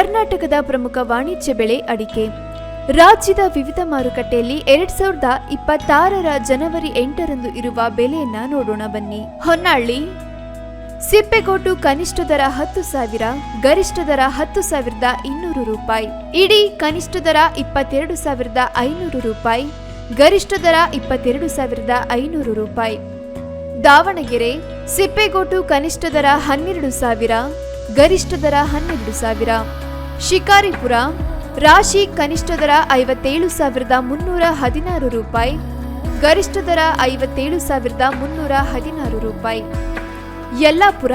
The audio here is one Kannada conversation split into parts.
ಕರ್ನಾಟಕದ ಪ್ರಮುಖ ವಾಣಿಜ್ಯ ಬೆಳೆ ಅಡಿಕೆ. ರಾಜ್ಯದ ವಿವಿಧ ಮಾರುಕಟ್ಟೆಯಲ್ಲಿ 2026ರ ಜನವರಿ 8ರಂದು ಇರುವ ಬೆಲೆಯನ್ನ ನೋಡೋಣ ಬನ್ನಿ. ಹೊನ್ನಾಳಿ ಸಿಪ್ಪೆಗೋಟು ಕನಿಷ್ಠ ದರ 10,000, ಗರಿಷ್ಠ ದರ 10,200 ರೂಪಾಯಿ. ಇಡೀ ಕನಿಷ್ಠ ದರ 22,500 ರೂಪಾಯಿ, ಗರಿಷ್ಠ ದರ 22,500 ರೂಪಾಯಿ. ದಾವಣಗೆರೆ ಸಿಪ್ಪೆಗೋಟು ಕನಿಷ್ಠ ದರ 12,000, ಗರಿಷ್ಠ ದರ 12,000. ಶಿಕಾರಿಪುರ ರಾಶಿ ಕನಿಷ್ಠ ದರ 57,316 ರೂಪಾಯಿ, ಗರಿಷ್ಠ ದರ 57,316 ರೂಪಾಯಿ. ಯಲ್ಲಾಪುರ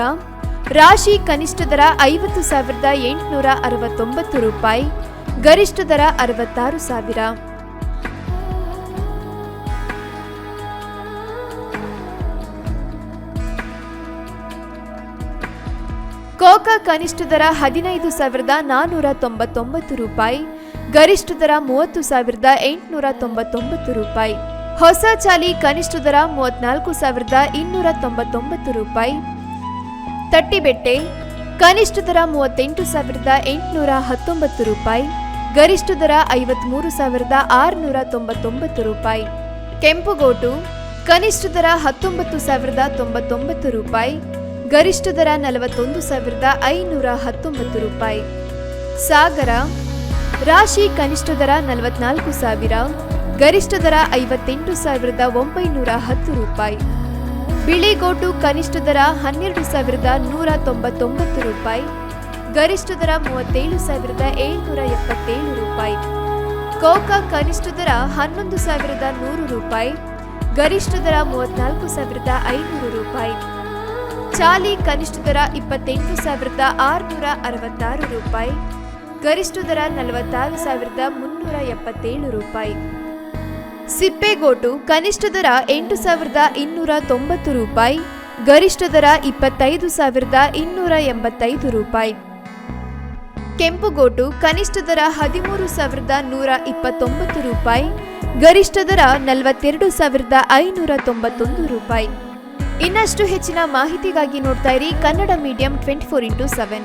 ರಾಶಿ ಕನಿಷ್ಠ ದರ 50,869 ರೂಪಾಯಿ, ಗರಿಷ್ಠ ದರ 66,000. ಕೋಕಾ ಕನಿಷ್ಠ ದರ 15,499 ರೂಪಾಯಿ, ಗರಿಷ್ಠ ದರ 30,899 ರೂಪಾಯಿ. ಹೊಸ ಚಾಲಿ ಕನಿಷ್ಠ ದರ 34,299 ರೂಪಾಯಿ. ತಟ್ಟಿಬೆಟ್ಟೆ ಕನಿಷ್ಠ ದರ 38,819 ರೂಪಾಯಿ, ಗರಿಷ್ಠ ದರ 53,699 ರೂಪಾಯಿ. ಕೆಂಪುಗೋಟು ಕನಿಷ್ಠ ದರ 19,099 ರೂಪಾಯಿ, ಗರಿಷ್ಠ ದರ 41,519 ರೂಪಾಯಿ. ಸಾಗರ ರಾಶಿ ಕನಿಷ್ಠ ದರ 44,000, ಗರಿಷ್ಠ ದರ 58,910 ರೂಪಾಯಿ. ಬಿಳಿಗೋಟು ಕನಿಷ್ಠ ದರ 12,199 ರೂಪಾಯಿ, ಗರಿಷ್ಠ ದರ 37,777 ರೂಪಾಯಿ. ಕೋಕಾ ಕನಿಷ್ಠ ದರ 11,100 ರೂಪಾಯಿ, ಗರಿಷ್ಠ ದರ 34,500 ರೂಪಾಯಿ. ಚಾಲಿ ಕನಿಷ್ಠ ದರ 28,666 ರೂಪಾಯಿ, ಗರಿಷ್ಠ ದರ 46,377 ರೂಪಾಯಿ. ಸಿಪ್ಪೆಗೋಟು ಕನಿಷ್ಠ ದರ 8,290 ರೂಪಾಯಿ, ಗರಿಷ್ಠ ದರ 25,285 ರೂಪಾಯಿ. ಕೆಂಪುಗೋಟು ಕನಿಷ್ಠ ದರ 13,129 ರೂಪಾಯಿ, ಗರಿಷ್ಠ ದರ 42,591 ರೂಪಾಯಿ. ಇನ್ನಷ್ಟು ಹೆಚ್ಚಿನ ಮಾಹಿತಿಗಾಗಿ ನೋಡ್ತಾ ಇರಿ ಕನ್ನಡ ಮೀಡಿಯಂ 24x7.